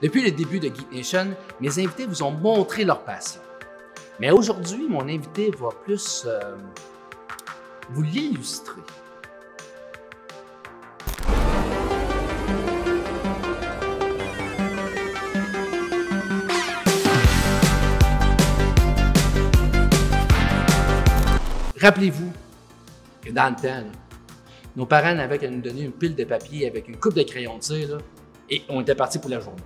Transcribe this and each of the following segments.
Depuis le début de Geek Nation, mes invités vous ont montré leur passion. Mais aujourd'hui, mon invité va plus vous l'illustrer. Rappelez-vous que dans le temps, nos parents avaient qu'à nous donner une pile de papier avec une coupe de crayons de cire, là, et on était parti pour la journée.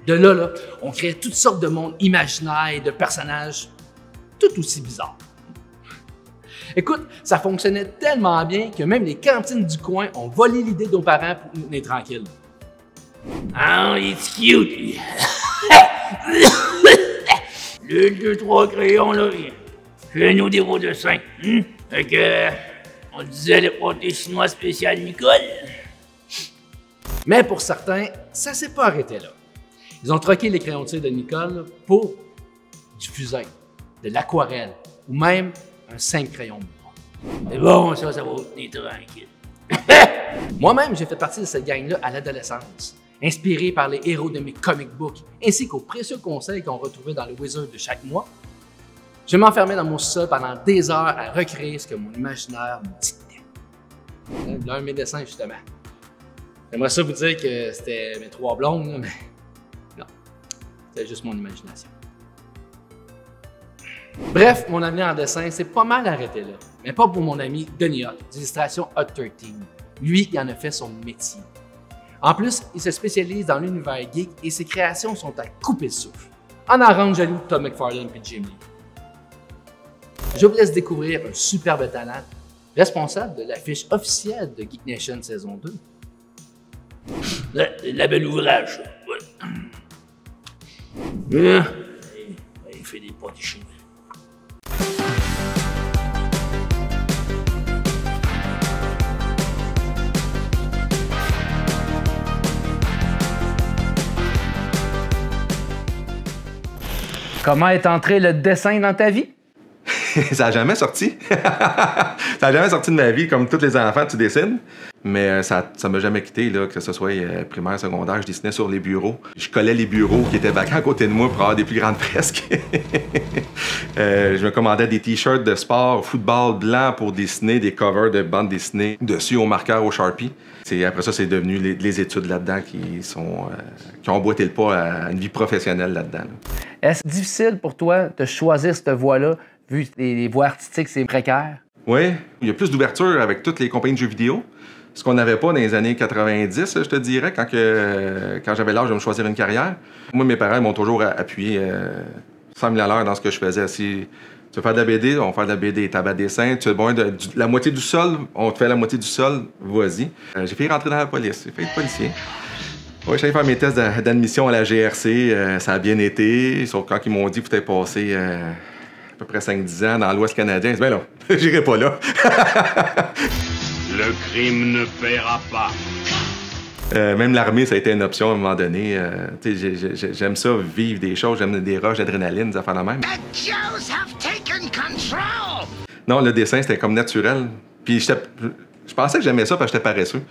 De là, on créait toutes sortes de mondes imaginaires et de personnages tout aussi bizarres. Écoute, ça fonctionnait tellement bien que même les cantines du coin ont volé l'idée de nos parents pour nous tenir tranquilles. Ah, it's cute! Le 2-3 crayons, là, fais-nous des beaux dessins. Fait que, on disait le pâté chinois spécial Nicole. Mais pour certains, ça s'est pas arrêté là. Ils ont troqué les crayons de cire de Nicole pour du fusain, de l'aquarelle ou même un simple crayon de bois. Mais bon, ça va vous tenir tranquille. Moi-même, j'ai fait partie de cette gang-là à l'adolescence, inspiré par les héros de mes comic books ainsi qu'aux précieux conseils qu'on retrouvait dans le Wizard de chaque mois. Je m'enfermais dans mon sol pendant des heures à recréer ce que mon imaginaire me dictait. L'un de mes dessins, justement. J'aimerais ça vous dire que c'était mes 3 blondes, là, mais non, c'était juste mon imagination. Bref, mon avenir en dessin s'est pas mal arrêté là, mais pas pour mon ami Denis Hott, d'illustration Hot 13. Lui, il en a fait son métier. En plus, il se spécialise dans l'univers geek et ses créations sont à couper le souffle. En rendre jaloux Tom McFarlane et Jim Lee. Je vous laisse découvrir un superbe talent, responsable de l'affiche officielle de Geek Nation saison 2. La belle ouvrage, ouais. Il fait des pâtés chinois. Comment est entré le dessin dans ta vie? Ça n'a jamais sorti. Ça n'a jamais sorti de ma vie. Comme tous les enfants, tu dessines. Mais ça ne m'a jamais quitté, là, que ce soit primaire, secondaire. Je dessinais sur les bureaux. Je collais les bureaux qui étaient vacants à côté de moi pour avoir des plus grandes fresques. Je me commandais des t-shirts de sport, football blanc pour dessiner des covers de bandes dessinées dessus au marqueur, au Sharpie. Après ça, c'est devenu les études là-dedans qui ont emboîté le pas à une vie professionnelle là-dedans. Là. Est-ce difficile pour toi de choisir cette voie-là, vu que les voies artistiques, c'est précaire? Oui, il y a plus d'ouverture avec toutes les compagnies de jeux vidéo. Ce qu'on n'avait pas dans les années 90, je te dirais, quand j'avais l'âge de me choisir une carrière. Moi, mes parents m'ont toujours appuyé 100 000 à l'heure dans ce que je faisais. Si tu veux faire de la BD, on va faire de la BD. Tabac dessin, tu veux bon, la moitié du sol, on te fait la moitié du sol, vas-y. J'ai failli rentrer dans la police, j'ai failli être policier. Oui, j'allais faire mes tests d'admission à la GRC, ça a bien été, sauf quand ils m'ont dit que tu passé à peu près 5-10 ans dans l'Ouest canadien, ben non, j'irai pas là. Le crime ne paiera pas. Même l'armée, ça a été une option à un moment donné. J'aime ça, vivre des choses, j'aime des rushs d'adrénaline, des affaires de même. Non, le dessin, c'était comme naturel. Puis je pensais que j'aimais ça parce que j'étais paresseux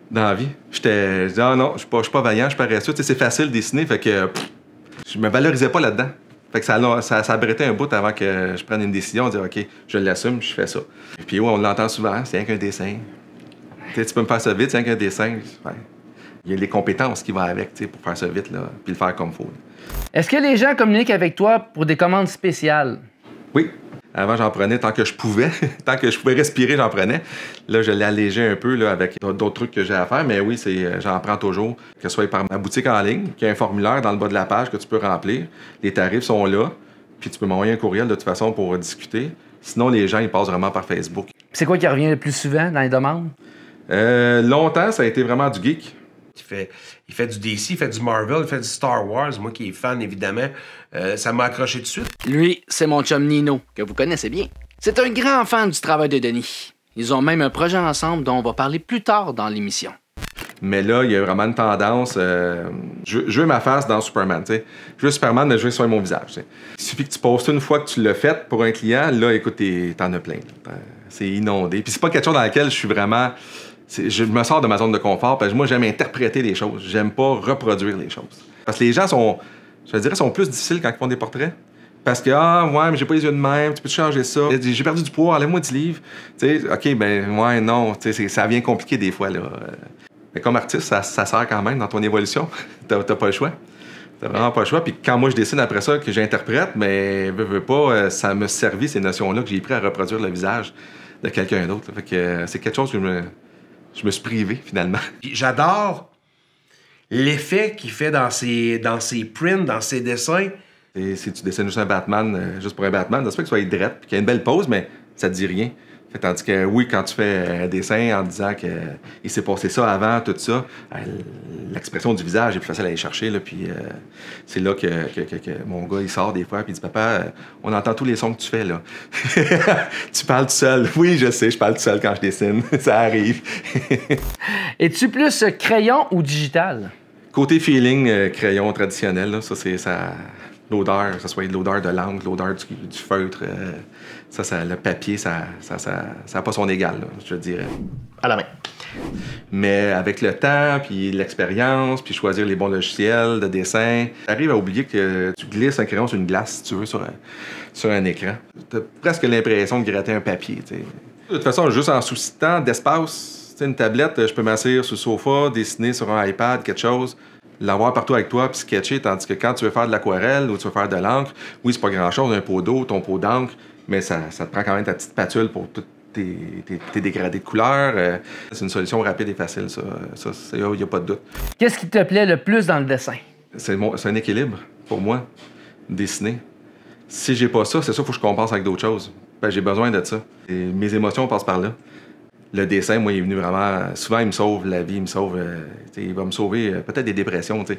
dans la vie. Je disais, ah non, je suis pas vaillant, je suis paresseux. C'est facile de dessiner, fait que je me valorisais pas là-dedans. Fait que ça abritait un bout avant que je prenne une décision, dire OK, je l'assume, je fais ça. Et puis ouais, on l'entend souvent, c'est rien qu'un dessin. Tu peux me faire ça vite, c'est rien qu'un dessin. Ouais. Il y a les compétences qui vont avec pour faire ça vite, là, puis le faire comme il faut. Est-ce que les gens communiquent avec toi pour des commandes spéciales? Oui. Avant, j'en prenais tant que je pouvais. Tant que je pouvais respirer, j'en prenais. Là, je l'ai allégé un peu là, avec d'autres trucs que j'ai à faire. Mais oui, j'en prends toujours. Que ce soit par ma boutique en ligne, qui a un formulaire dans le bas de la page que tu peux remplir. Les tarifs sont là. Puis tu peux m'envoyer un courriel de toute façon pour discuter. Sinon, les gens, ils passent vraiment par Facebook. C'est quoi qui revient le plus souvent dans les demandes? Longtemps, ça a été vraiment du geek. Il fait du DC, il fait du Marvel, il fait du Star Wars. Moi qui est fan, évidemment, ça m'a accroché tout de suite. Lui, c'est mon chum Nino, que vous connaissez bien. C'est un grand fan du travail de Denis. Ils ont même un projet ensemble dont on va parler plus tard dans l'émission. Mais là, il y a vraiment une tendance. Je veux ma face dans Superman, tu sais. Je veux Superman, mais je veux sur mon visage, t'sais. Il suffit que tu postes une fois que tu l'as fait pour un client, là, écoute, t'en as plein. C'est inondé. Puis c'est pas quelque chose dans lequel je suis vraiment Je me sors de ma zone de confort parce que moi, j'aime interpréter les choses. J'aime pas reproduire les choses. Parce que les gens sont, je te dirais, sont plus difficiles quand ils font des portraits. Parce que, ouais, mais j'ai pas les yeux de même, tu peux changer ça. J'ai perdu du poids, enlève-moi 10 livres. Tu sais, OK, ben, ouais, non, tu sais, ça devient compliqué des fois, là. Mais comme artiste, ça sert quand même dans ton évolution. T'as pas le choix. T'as vraiment pas le choix. Puis quand moi, je dessine après ça, que j'interprète, mais veux pas, ça me servit, ces notions-là, que j'ai pris à reproduire le visage de quelqu'un d'autre. Fait que c'est quelque chose que je me suis privé, finalement. J'adore l'effet qu'il fait dans ses prints, dans ses dessins. Et si tu dessines juste un Batman, juste pour un Batman, ça se fait que tu sois drette, puis qu'il y a une belle pose, mais ça te dit rien. Fait, tandis que oui, quand tu fais un dessin en disant qu'il s'est passé ça avant, tout ça, l'expression du visage est plus facile à aller chercher. Là, puis c'est là que mon gars il sort des fois puis il dit Papa, on entend tous les sons que tu fais là. Tu parles tout seul. Oui, je sais, je parle tout seul quand je dessine. Ça arrive. Es-tu plus crayon ou digital? Côté feeling, crayon traditionnel, là, ça c'est ça. L'odeur, que ce soit l'odeur de l'encre, l'odeur du feutre, le papier, ça n'a pas son égal, là, je dirais. À la main. Mais avec le temps, puis l'expérience, puis choisir les bons logiciels de dessin, t'arrives à oublier que tu glisses un crayon sur une glace, si tu veux, sur un écran. T'as presque l'impression de gratter un papier, t'sais. De toute façon, juste en souci de temps, d'espace, une tablette, je peux m'asseoir sur le sofa, dessiner sur un iPad, quelque chose, l'avoir partout avec toi puis sketcher, tandis que quand tu veux faire de l'aquarelle ou tu veux faire de l'encre, oui, c'est pas grand-chose, un pot d'eau, ton pot d'encre, mais ça te prend quand même ta petite patule pour tous tes dégradés de couleurs. C'est une solution rapide et facile, ça. Il n'y a pas de doute. Qu'est-ce qui te plaît le plus dans le dessin? C'est un équilibre, pour moi, dessiner. Si j'ai pas ça, c'est ça, il faut que je compense avec d'autres choses. Ben, j'ai besoin de ça. Et mes émotions passent par là. Le dessin, moi, il est venu vraiment... Souvent, il me sauve la vie, il me sauve... il va me sauver peut-être des dépressions, t'sais.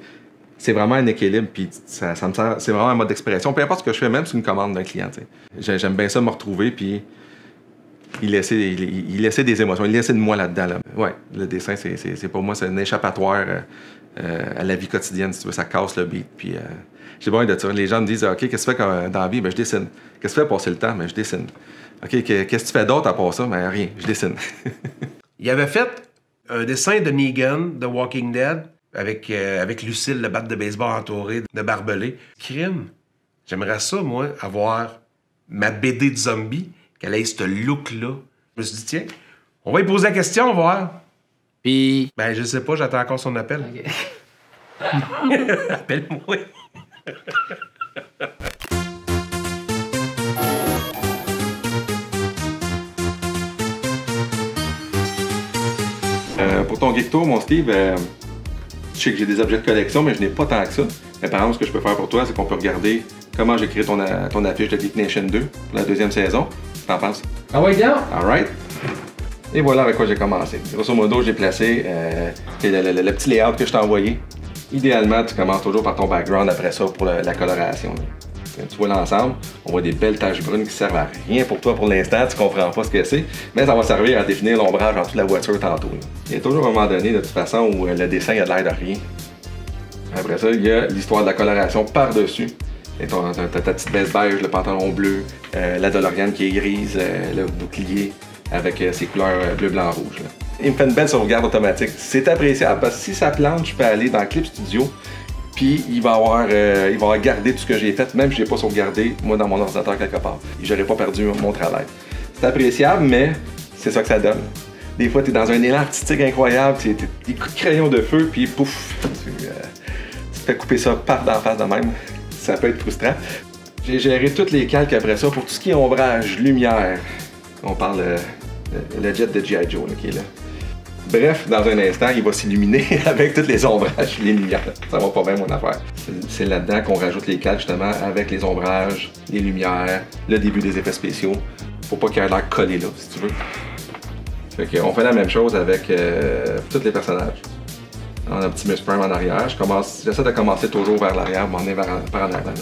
C'est vraiment un équilibre, puis ça me sert... C'est vraiment un mode d'expression. Peu importe ce que je fais, même sur une commande d'un client, t'sais. J'aime bien ça me retrouver, puis il laissait des émotions, il laissait de moi là-dedans. Là. Ouais, le dessin, c'est pour moi, c'est un échappatoire à la vie quotidienne, si tu veux. Ça casse le beat, puis j'ai besoin de ça. Les gens me disent « OK, qu'est-ce que tu fais dans la vie? » Ben, je dessine. « Qu'est-ce que tu fais pour passer le temps? » Ben, je dessine. OK, qu'est-ce que tu fais d'autre à part ça? Ben, rien, je dessine. Il avait fait un dessin de Negan, de Walking Dead, avec Lucille, le bat de baseball entouré de barbelés. Crime. J'aimerais ça, moi, avoir ma BD de zombie, qu'elle ait ce look-là. Je me suis dit, tiens, on va lui poser la question, on va voir. Puis... Ben, je sais pas, j'attends encore son appel. Okay. Appelle-moi. Pour ton Geek Tour, mon Steve, je sais que j'ai des objets de collection, mais je n'ai pas tant que ça. Mais par exemple, ce que je peux faire pour toi, c'est qu'on peut regarder comment j'ai créé ton affiche de Geek Nation 2 pour la 2e saison. T'en penses? Ah ouais, bien! All right. Et voilà avec quoi j'ai commencé. Grosso modo, j'ai placé le petit layout que je t'ai envoyé. Idéalement, tu commences toujours par ton background après ça pour la coloration. Tu vois l'ensemble, on voit des belles taches brunes qui servent à rien pour toi pour l'instant, tu comprends pas ce que c'est, mais ça va servir à définir l'ombrage en toute la voiture tantôt. Là. Il y a toujours un moment donné, de toute façon, où le dessin a de l'air de rien. Après ça, il y a l'histoire de la coloration par-dessus. Ta petite veste beige, le pantalon bleu, la DeLorean qui est grise, le bouclier avec ses couleurs bleu, blanc, rouge. Là. Il me fait une belle sauvegarde automatique. C'est appréciable parce que si ça plante, je peux aller dans Clip Studio. Puis il va avoir gardé tout ce que j'ai fait, même si je n'ai pas sauvegardé, moi, dans mon ordinateur quelque part. J'aurais pas perdu mon travail. C'est appréciable, mais c'est ça que ça donne. Des fois, tu es dans un élan artistique incroyable, des coups de crayon de feu, puis pouf, tu te fais couper ça par d'en face de même. Ça peut être frustrant. J'ai géré tous les calques après ça pour tout ce qui est ombrage, lumière. On parle le jet de G.I. Joe là, qui est là. Bref, dans un instant, il va s'illuminer avec tous les ombrages, les lumières. Ça va pas bien, mon affaire. C'est là-dedans qu'on rajoute les calques, justement, avec les ombrages, les lumières, le début des effets spéciaux. Faut pas qu'il y ait l'air collé là, si tu veux. Fait qu'on fait la même chose avec tous les personnages. On a Optimus Prime en arrière. J'essaie de commencer toujours vers l'arrière, m'en aller par en avant. Là.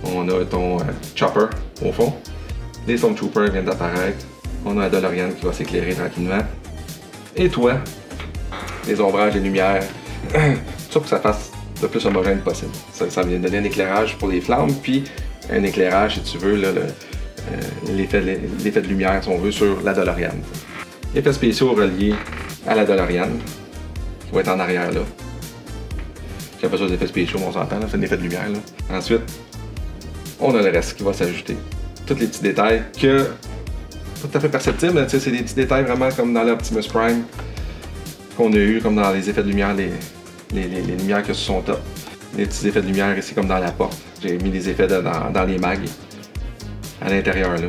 On a ton Chopper, au fond. Les Stormtroopers viennent d'apparaître. On a la DeLorean qui va s'éclairer tranquillement. Et toi, les ombrages, les lumières, tout ça pour que ça fasse le plus homogène possible. Ça vient donner un éclairage pour les flammes, puis un éclairage, si tu veux, l'effet de lumière, si on veut, sur la DeLorean. Effets spéciaux reliés à la DeLorean, qui va être en arrière là. Puis après ça, les effets spéciaux, on s'entend, c'est un effet de lumière. Là. Ensuite, on a le reste qui va s'ajouter. Tous les petits détails que, pas tout à fait perceptibles, c'est des petits détails vraiment comme dans l'Optimus Prime qu'on a eu, comme dans les effets de lumière, les lumières que sur son top. Les petits effets de lumière ici comme dans la porte. J'ai mis des effets dans les mags à l'intérieur là.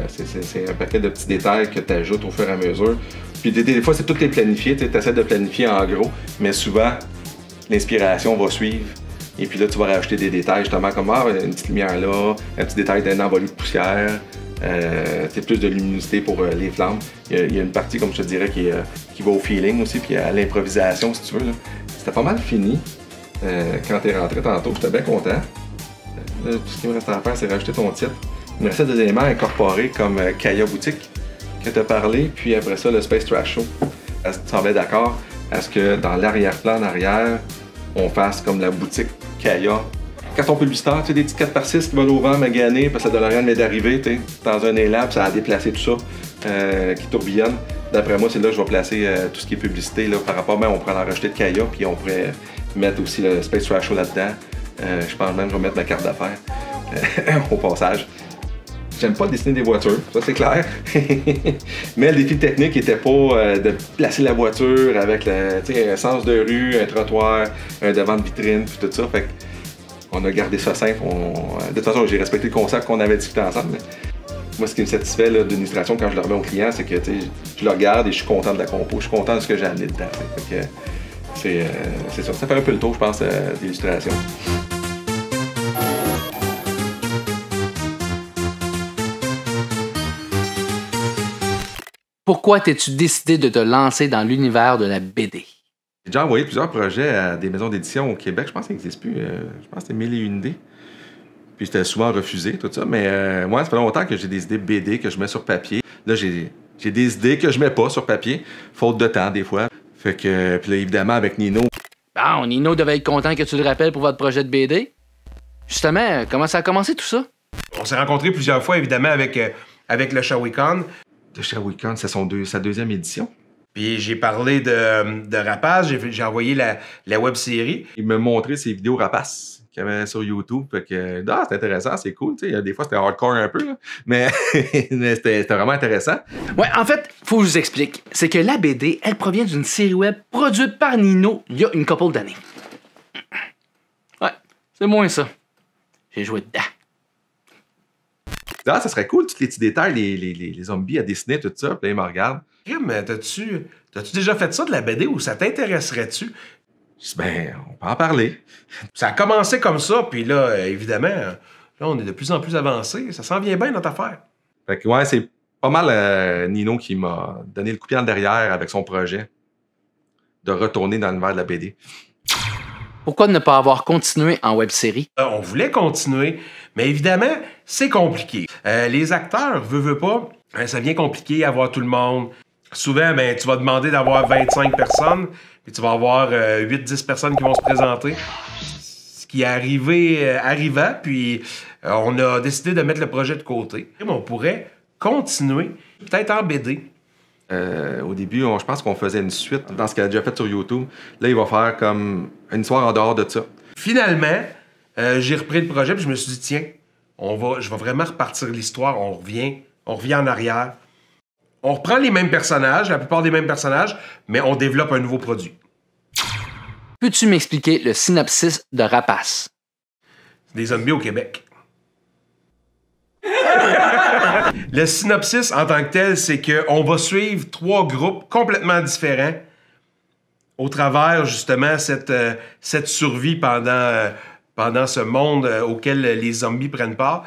C'est un paquet de petits détails que tu ajoutes au fur et à mesure. Puis des fois, c'est tout est planifié. Tu essaies de planifier en gros, mais souvent, l'inspiration va suivre. Et puis là, tu vas rajouter des détails justement comme une petite lumière là, un petit détail d'un envolé de poussière. Plus de luminosité pour les flammes. Il y a une partie, comme je te dirais, qui va au feeling aussi, puis à l'improvisation, si tu veux. C'était pas mal fini quand tu es rentré tantôt. J'étais bien content. Là, tout ce qui me reste à faire, c'est rajouter ton titre. Il me restait des éléments incorporés comme Kaya Boutique, que tu as parlé, puis après ça, le Space Trash Show. Est-ce que tu semblais d'accord à ce que dans l'arrière-plan en arrière, on fasse comme la boutique Kaya? Carton publicitaire, tu sais, des petits 4x6 qui volent au vent, maganer, parce que la DeLorean vient d'arriver, tu sais, dans un élan, puis ça a déplacé tout ça, qui tourbillonne. D'après moi, c'est là que je vais placer tout ce qui est publicité, là, par rapport, on pourrait en rajouter de Kaya, puis on pourrait mettre aussi le Space Trash Show là-dedans. Je pense même que je vais mettre ma carte d'affaires au passage. J'aime pas dessiner des voitures, ça c'est clair. Mais le défi technique était pas de placer la voiture avec un sens de rue, un trottoir, un devant de vitrine, puis tout ça. Fait on a gardé ça simple. De toute façon, j'ai respecté le concept qu'on avait discuté ensemble. Mais moi, ce qui me satisfait de l'illustration quand je le remets au client, c'est que je le regarde et je suis content de la compo, je suis content de ce que j'ai amené dedans. C'est ça. Ça fait un peu le tour, je pense, d'illustration. Pourquoi t'es-tu décidé de te lancer dans l'univers de la BD? J'ai déjà envoyé plusieurs projets à des maisons d'édition au Québec. Je pense que ça n'existe plus. Je pense que c'était 1001 idées. Puis c'était souvent refusé, tout ça. Mais moi, ça fait longtemps que j'ai des idées BD que je mets sur papier. Là, j'ai des idées que je mets pas sur papier, faute de temps, des fois. Fait que, puis là, évidemment, avec Nino. Bon, Nino devait être content que tu le rappelles pour votre projet de BD. Justement, comment ça a commencé tout ça? On s'est rencontrés plusieurs fois, évidemment, avec le Shawicon. Le Shawicon, c'est sa deuxième édition. Puis j'ai parlé de Rapace, j'ai envoyé la web-série. Il m'a montré ses vidéos Rapace qu'il y avait sur YouTube. Fait que, c'est intéressant, c'est cool. Des fois, c'était hardcore un peu, là. Mais c'était vraiment intéressant. Ouais, en fait, faut que je vous explique. C'est que la BD, elle provient d'une série web produite par Nino il y a une couple d'années. Ouais, c'est moins ça. J'ai joué dedans. Ça serait cool, tous les petits détails, les zombies à dessiner, tout ça. Puis là, il me regarde. Mais t'as-tu déjà fait ça de la BD ou ça t'intéresserait-tu? Je dis, ben, on peut en parler. Ça a commencé comme ça, puis là, évidemment, là, on est de plus en plus avancé. Ça s'en vient bien, notre affaire. Fait que, ouais, c'est pas mal Nino qui m'a donné le coup de pied en derrière avec son projet de retourner dans l'univers de la BD. Pourquoi ne pas avoir continué en web-série? On voulait continuer, mais évidemment, c'est compliqué. Les acteurs, veut pas, ça devient compliqué à voir tout le monde. Souvent, tu vas demander d'avoir 25 personnes, puis tu vas avoir 8-10 personnes qui vont se présenter. Ce qui est arrivant, puis on a décidé de mettre le projet de côté. On pourrait continuer, peut-être en BD. Au début, je pense qu'on faisait une suite dans ce qu'elle a déjà fait sur YouTube. Là, il va faire comme une histoire en dehors de ça. Finalement, j'ai repris le projet, puis je me suis dit, tiens, je vais vraiment repartir l'histoire, on revient en arrière. On reprend les mêmes personnages, la plupart des mêmes personnages, mais on développe un nouveau produit. Peux-tu m'expliquer le synopsis de Rapace? Des zombies au Québec. Le synopsis en tant que tel, c'est qu'on va suivre 3 groupes complètement différents au travers, justement, cette survie pendant ce monde auquel les zombies prennent part.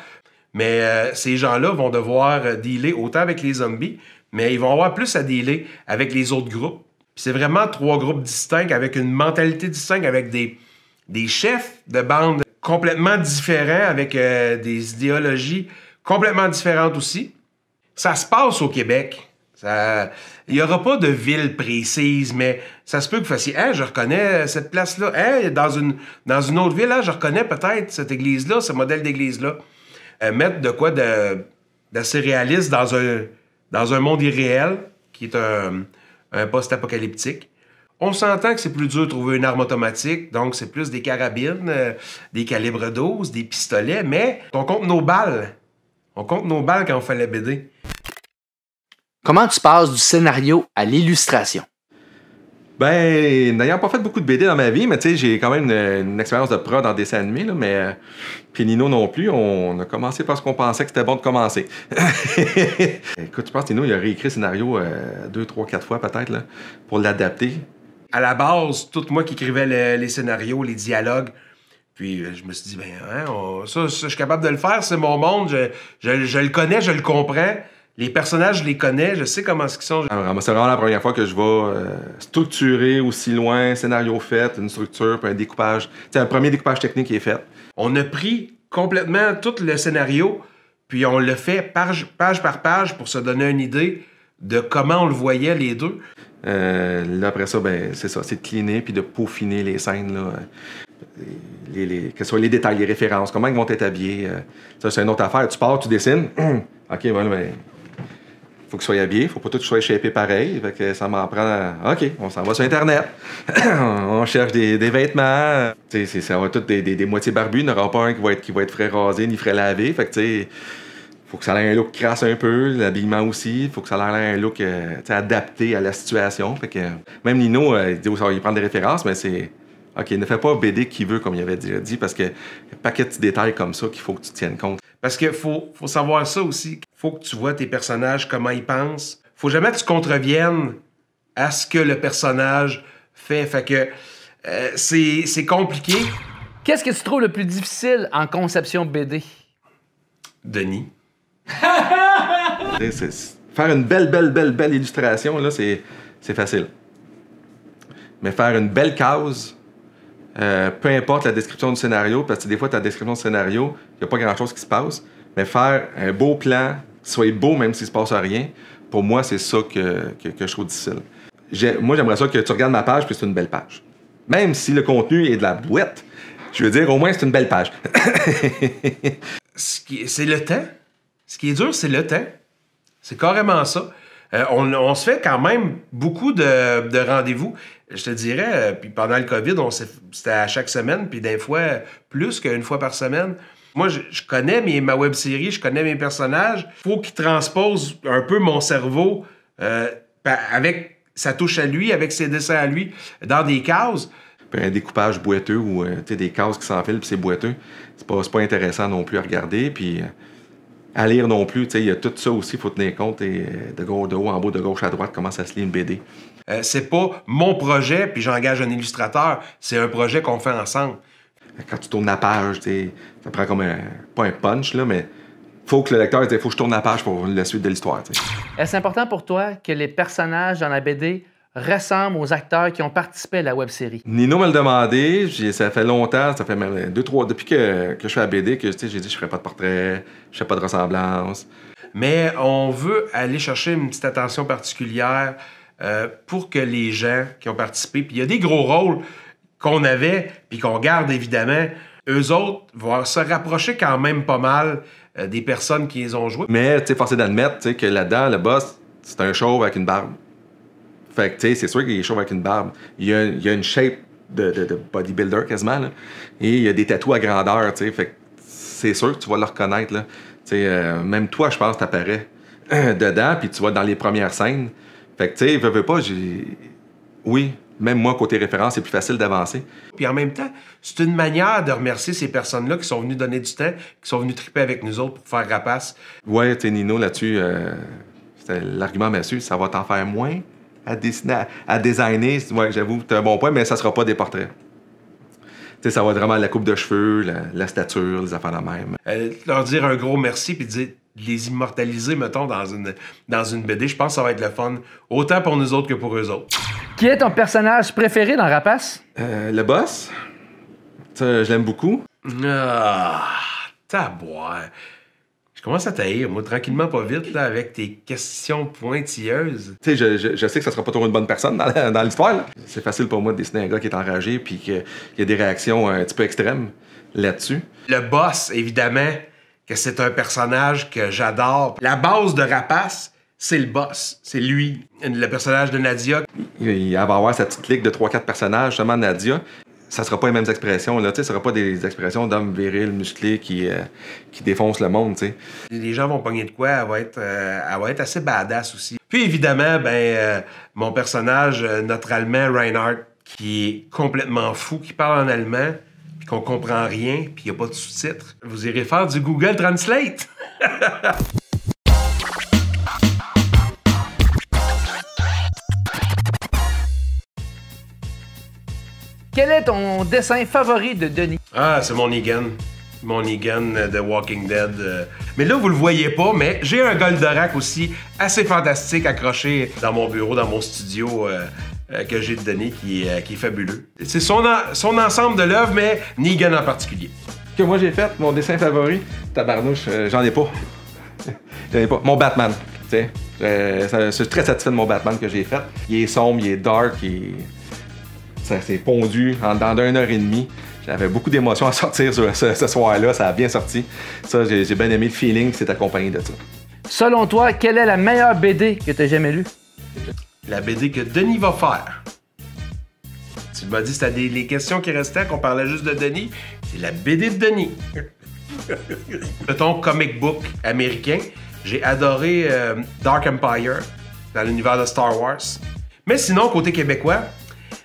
Mais ces gens-là vont devoir dealer autant avec les zombies, mais ils vont avoir plus à dealer avec les autres groupes. C'est vraiment 3 groupes distincts, avec une mentalité distincte, avec des chefs de bande complètement différents, avec des idéologies complètement différentes aussi. Ça se passe au Québec. Il n'y aura pas de ville précise, mais ça se peut que vous fassiez « je reconnais cette place-là. Dans une autre ville, je reconnais peut-être cette église-là, ce modèle d'église-là. » Mettre de quoi d'assez réaliste dans un monde irréel, qui est un un post-apocalyptique. On s'entend que c'est plus dur de trouver une arme automatique, donc c'est plus des carabines, des calibres 12, des pistolets, mais on compte nos balles. On compte nos balles quand on fait la BD. Comment tu passes du scénario à l'illustration? Ben, n'ayant pas fait beaucoup de BD dans ma vie, mais tu sais, j'ai quand même une expérience de prod en dessin animé, là, mais puis Nino non plus, on a commencé parce qu'on pensait que c'était bon de commencer. Écoute, je pense que Nino, il a réécrit le scénario 2, 3, 4 fois peut-être, là, pour l'adapter. À la base, tout moi qui écrivais les scénarios, les dialogues, puis je me suis dit, ben, hein, ça, je suis capable de le faire, c'est mon monde, je le connais, je le comprends. Les personnages, je les connais, je sais comment ils sont. C'est vraiment la première fois que je vais structurer aussi loin, scénario fait, une structure, puis un découpage. C'est un premier découpage technique qui est fait. On a pris complètement tout le scénario, puis on le fait page par page pour se donner une idée de comment on le voyait les deux. Là, après ça, ben, c'est ça, c'est de cleaner puis de peaufiner les scènes, là. Que ce soit les détails, les références, comment ils vont être habillés. Ça, c'est une autre affaire. Tu pars, tu dessines. OK, voilà, ben. Faut que soit habillé, faut pas tout soit shapé pareil. Fait que ça m'en prend. OK, on s'en va sur Internet. On cherche des vêtements. Ça va tout des moitiés barbus. Il n'y en aura pas un qui va être frais rasé ni frais lavé. Fait que tu sais, faut que ça ait un look crasse un peu, l'habillement aussi. Faut que ça ait un look adapté à la situation. Fait que même Nino, il dit il prend des références, mais c'est. OK, ne fais pas BD qui veut, comme il avait déjà dit, parce que y a un paquet de petits détails comme ça qu'il faut que tu tiennes compte. Parce qu'il faut savoir ça aussi. Faut que tu vois tes personnages, comment ils pensent. Faut jamais que tu contreviennes à ce que le personnage fait. Fait que c'est compliqué. Qu'est-ce que tu trouves le plus difficile en conception BD? Denis. Faire une belle illustration, là, c'est facile. Mais faire une belle case, peu importe la description du scénario, parce que des fois, ta description du scénario, il n'y a pas grand-chose qui se passe, mais faire un beau plan, soit beau même s'il ne se passe rien, pour moi, c'est ça que je trouve difficile. Moi, j'aimerais ça que tu regardes ma page puis c'est une belle page. Même si le contenu est de la bouette, je veux dire, au moins, c'est une belle page. C'est le temps. Ce qui est dur, c'est le temps. C'est carrément ça. On se fait quand même beaucoup de rendez-vous. Je te dirais, puis pendant le COVID, c'était à chaque semaine, puis des fois plus qu'une fois par semaine. Moi, je connais ma web-série, je connais mes personnages. Faut qu'ils transposent un peu mon cerveau avec sa touche à lui, avec ses dessins à lui, dans des cases. Puis un découpage boiteux ou des cases qui s'enfilent puis c'est boiteux, c'est pas intéressant non plus à regarder. Puis à lire non plus, il y a tout ça aussi, il faut tenir compte de haut en bas, de gauche à droite, comment ça se lit une BD. C'est pas mon projet, puis j'engage un illustrateur. C'est un projet qu'on fait ensemble. Quand tu tournes la page, ça prend comme pas un punch, là, mais faut que le lecteur dise faut que je tourne la page pour la suite de l'histoire. Est-ce important pour toi que les personnages dans la BD ressemblent aux acteurs qui ont participé à la web-série? Nino me l'a demandé, ça fait longtemps, ça fait même 2-3, depuis que je fais la BD, que j'ai dit je ferai pas de portrait, je fais pas de ressemblance. Mais on veut aller chercher une petite attention particulière pour que les gens qui ont participé, puis il y a des gros rôles qu'on avait, puis qu'on garde évidemment, eux autres vont se rapprocher quand même pas mal des personnes qui les ont jouées. Mais tu sais, force est d'admettre que là-dedans, le boss, c'est un chauve avec une barbe. Fait que tu sais, c'est sûr qu'il est chauve avec une barbe. Il y a une shape de bodybuilder quasiment, là. Et il y a des tatous à grandeur, tu sais. Fait que c'est sûr que tu vas le reconnaître, là. Même toi, je pense, t'apparais dedans, puis tu vas dans les premières scènes. Fait que tu sais, veux pas, oui. Même moi, côté référence, c'est plus facile d'avancer. Puis en même temps, c'est une manière de remercier ces personnes-là qui sont venues donner du temps, qui sont venues triper avec nous autres pour faire rapace. Ouais, tu sais, Nino, là-dessus, c'était l'argument, monsieur, ça va t'en faire moins à dessiner, à designer. Ouais, j'avoue, t'as un bon point, mais ça sera pas des portraits. Tu sais, ça va être vraiment la coupe de cheveux, la stature, les affaires de même. Leur dire un gros merci, puis dire les immortaliser, mettons, dans une BD, je pense que ça va être le fun, autant pour nous autres que pour eux autres. Qui est ton personnage préféré dans Rapace? Le boss. Ça, je l'aime beaucoup. Ah, taboire. Je commence à taillir, moi, tranquillement, pas vite, là, avec tes questions pointilleuses. Tu sais, je sais que ça sera pas toujours une bonne personne dans l'histoire, là. C'est facile pour moi de dessiner un gars qui est enragé puis qu'il y a des réactions un petit peu extrêmes là-dessus. Le boss, évidemment, que c'est un personnage que j'adore. La base de Rapace, c'est le boss. C'est lui, le personnage de Nadia. Il va avoir sa petite clique de 3-4 personnages, justement Nadia. Ça sera pas les mêmes expressions, là, tu sais, ça sera pas des expressions d'hommes virils, musclés qui défoncent le monde, tu sais. Les gens vont pogner de quoi, elle va être assez badass aussi. Puis évidemment, mon personnage, notre Allemand, Reinhardt, qui est complètement fou, qui parle en allemand, puis qu'on comprend rien, puis il n'y a pas de sous-titres. Vous irez faire du Google Translate! Quel est ton dessin favori de Denis? Ah, c'est mon Negan. Mon Negan de Walking Dead. Mais là, vous le voyez pas, mais j'ai un Goldorak aussi assez fantastique accroché dans mon bureau, dans mon studio que j'ai de Denis qui est fabuleux. C'est son ensemble de l'œuvre, mais Negan en particulier. Que moi j'ai fait, mon dessin favori, tabarnouche, j'en ai pas. J'en ai pas. Mon Batman, tu sais. Je suis très satisfait de mon Batman que j'ai fait. Il est sombre, il est dark, ça s'est pondu dans d'1 heure et demie. J'avais beaucoup d'émotions à sortir ce soir-là, ça a bien sorti. Ça, j'ai bien aimé le feeling qui s'est accompagné de ça. Selon toi, quelle est la meilleure BD que tu as jamais lue? La BD que Denis va faire. Tu m'as dit que c'était les questions qui restaient, qu'on parlait juste de Denis. C'est la BD de Denis. De ton comic book américain, j'ai adoré Dark Empire dans l'univers de Star Wars. Mais sinon, côté québécois,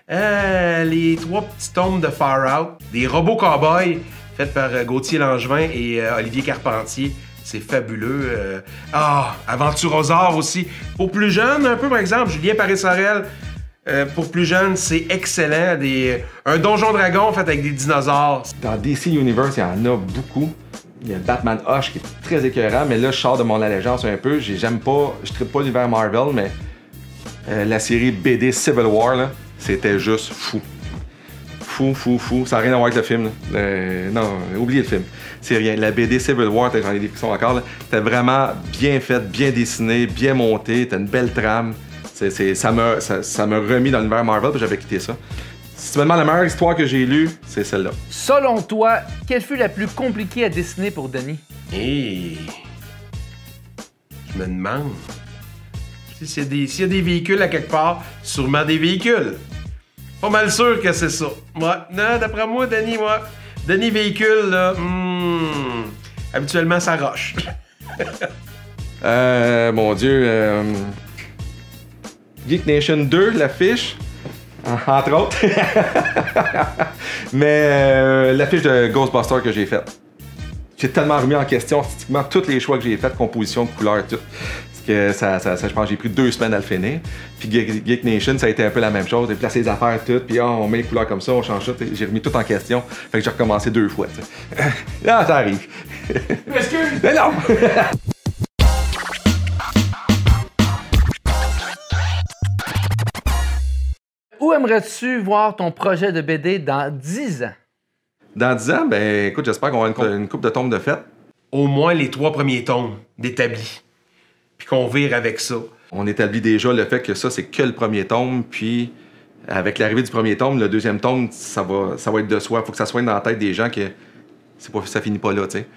les 3 petits tomes de Far Out, des robots cowboys faits par Gauthier Langevin et Olivier Carpentier. C'est fabuleux. Aventurosaure aussi. Pour plus jeunes, un peu par exemple, Julien Paris-Sorel. Pour plus jeunes, c'est excellent. Un donjon dragon fait avec des dinosaures. Dans DC Universe, il y en a beaucoup. Il y a Batman Hush qui est très écœurant, mais là, je sors de mon allégeance un peu. Je trippe pas l'univers Marvel, mais la série BD Civil War, là, c'était juste fou. Fou. Ça n'a rien à voir avec le film. Non, oubliez le film. C'est rien. La BD Civil War, j'en ai des frissons encore, là, c'était vraiment bien faite, bien dessiné, bien monté. C'était une belle trame. Ça m'a remis dans l'univers Marvel, puis j'avais quitté ça. Si tu me demandes la meilleure histoire que j'ai lue, c'est celle-là. Selon toi, quelle fut la plus compliquée à dessiner pour Denis? Je me demande. S'il y a des véhicules à quelque part, sûrement des véhicules. Pas mal sûr que c'est ça. Non, d'après moi, Denis véhicule, là, habituellement, ça roche. Mon Dieu, Geek Nation 2, l'affiche, entre autres. Mais l'affiche de Ghostbusters que j'ai faite. J'ai tellement remis en question artistiquement tous les choix que j'ai faits, composition, de couleurs, tout. Que je pense que j'ai pris 2 semaines à le finir. Puis Geek Nation, ça a été un peu la même chose. J'ai placé les affaires toutes, puis on met les couleurs comme ça, on change tout. J'ai remis tout en question. Fait que j'ai recommencé 2 fois. Là, ça arrive. Excuse! Mais non! Où aimerais-tu voir ton projet de BD dans 10 ans? Dans 10 ans, ben écoute, j'espère qu'on aura une coupe de tomes de fête. Au moins les 3 premiers tomes d'établis. Puis qu'on vire avec ça. On établit déjà le fait que ça, c'est que le premier tome, puis avec l'arrivée du premier tome, le deuxième tome, ça va être de soi. Il faut que ça soit dans la tête des gens que ça finit pas là, tu sais.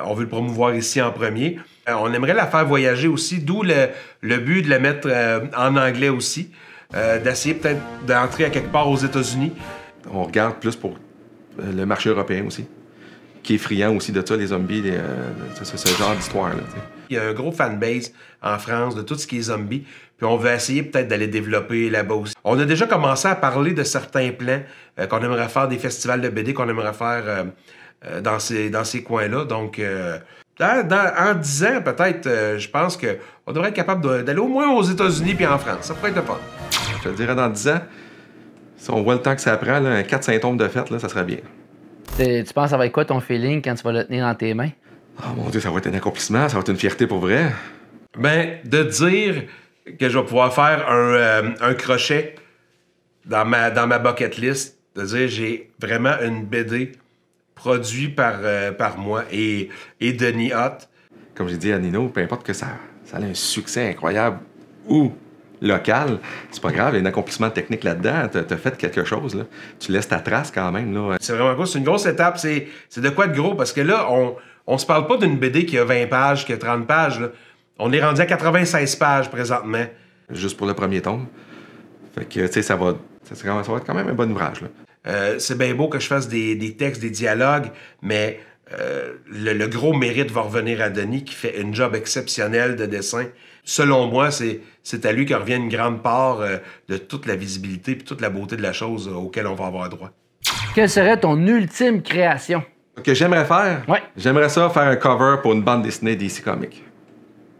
On veut le promouvoir ici en premier. On aimerait la faire voyager aussi, d'où le but de la mettre en anglais aussi, d'essayer peut-être d'entrer à quelque part aux États-Unis. On regarde plus pour le marché européen aussi, qui est friand aussi de ça, les zombies, ce genre d'histoire-là, tu sais. Il y a un gros fanbase en France de tout ce qui est zombie, puis on veut essayer peut-être d'aller développer là-bas aussi. On a déjà commencé à parler de certains plans qu'on aimerait faire, des festivals de BD qu'on aimerait faire dans ces coins-là. Donc, en 10 ans, peut-être, je pense qu'on devrait être capable d'aller au moins aux États-Unis puis en France. Ça pourrait être le fun. Je te dirais dans 10 ans, si on voit le temps que ça prend, là, un 4-5 tomes de fête, là, ça serait bien. Tu penses ça va être quoi ton feeling quand tu vas le tenir dans tes mains? Oh mon Dieu, ça va être un accomplissement, ça va être une fierté pour vrai. Ben, de dire que je vais pouvoir faire un crochet dans ma bucket list, de dire j'ai vraiment une BD produite par moi et Denis Hott. Comme j'ai dit à Nino, peu importe que ça a un succès incroyable ou local, c'est pas grave, il y a un accomplissement technique là-dedans, t'as fait quelque chose, là. Tu laisses ta trace quand même, là. C'est vraiment cool, c'est une grosse étape, c'est de quoi de gros, parce que là, on se parle pas d'une BD qui a 20 pages, qui a 30 pages, là. On est rendu à 96 pages présentement. Juste pour le premier tome. Fait que, tu sais, ça va être quand même un bon ouvrage, là. C'est bien beau que je fasse des textes, des dialogues, mais le gros mérite va revenir à Denis qui fait une job exceptionnelle de dessin. Selon moi, c'est à lui que revient une grande part de toute la visibilité et toute la beauté de la chose auquel on va avoir droit. Quelle serait ton ultime création? Que j'aimerais faire? Ouais. J'aimerais ça faire un cover pour une bande dessinée DC Comics.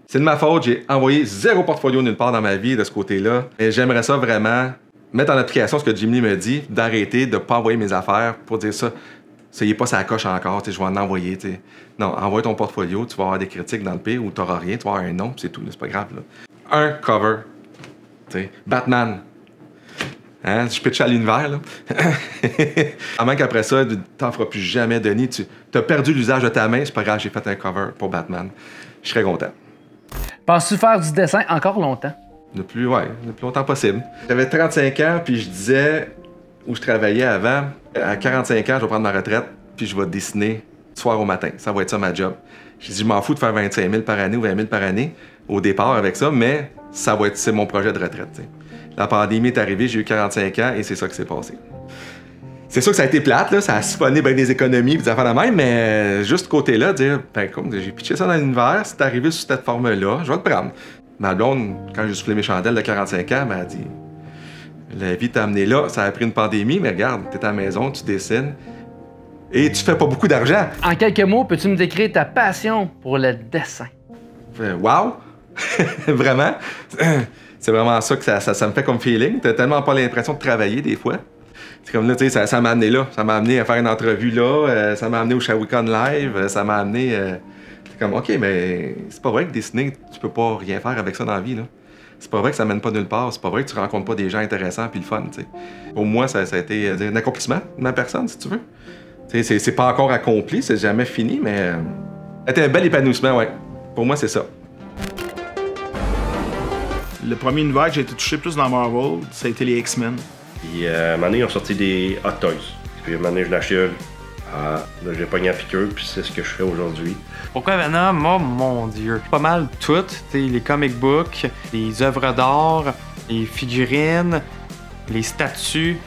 C'est de ma faute, j'ai envoyé 0 portfolio nulle part dans ma vie de ce côté-là. Et j'aimerais ça vraiment mettre en application ce que Jimmy me dit, d'arrêter de ne pas envoyer mes affaires pour dire ça. Ça y est pas sa coche encore, je vais en envoyer. T'sais. Non, envoie ton portfolio, tu vas avoir des critiques dans le pire ou tu n'auras rien, tu vas avoir un nom, c'est tout, c'est pas grave. Là. Un cover. T'sais. Batman. Hein? Je pitch à l'univers, là. À moins qu'après ça, tu t'en feras plus jamais, Denis. Tu as perdu l'usage de ta main, c'est pas grave, j'ai fait un cover pour Batman. Je serais content. Penses-tu faire du dessin encore longtemps? Le plus longtemps possible. J'avais 35 ans, puis je disais, où je travaillais avant, à 45 ans, je vais prendre ma retraite, puis je vais dessiner soir au matin. Ça va être ça ma job. J'ai dit, je m'en fous de faire 25 000 par année ou 20 000 par année au départ avec ça, mais c'est mon projet de retraite. T'sais. La pandémie est arrivée, j'ai eu 45 ans et c'est ça qui s'est passé. C'est sûr que ça a été plate, là, ça a siphonné bien des économies et des affaires de même, mais juste côté-là, dire, ben comme j'ai pitché ça dans l'univers, c'est arrivé sous cette forme-là, je vais le prendre. Ma blonde, quand j'ai soufflé mes chandelles de 45 ans, m'a dit, la vie t'a amené là, ça a pris une pandémie, mais regarde, t'es à la maison, tu dessines et tu fais pas beaucoup d'argent. En quelques mots, peux-tu me décrire ta passion pour le dessin? Wow! Vraiment? C'est vraiment ça que ça me fait comme feeling. T'as tellement pas l'impression de travailler des fois. C'est comme là, tu sais, ça m'a amené là. Ça m'a amené à faire une entrevue là. Ça m'a amené au Shawicon Live. Ça m'a amené... c'est comme, OK, mais c'est pas vrai que dessiner, tu peux pas rien faire avec ça dans la vie, là. C'est pas vrai que ça mène pas nulle part. C'est pas vrai que tu rencontres pas des gens intéressants puis le fun, tu sais. Pour moi, ça a été un accomplissement de ma personne, si tu veux. Tu sais, c'est pas encore accompli, c'est jamais fini, mais... c'était un bel épanouissement, ouais. Pour moi, c'est ça. Le premier univers que j'ai été touché plus dans Marvel, ça a été les X-Men. Puis à un moment donné, ils ont sorti des Hot Toys. Puis à un moment donné, je l'achetais. Là, j'ai pogné à piqûre, puis c'est ce que je fais aujourd'hui. Pourquoi Venom? Oh mon Dieu. Pas mal tout. Les comic books, les œuvres d'art, les figurines, les statues,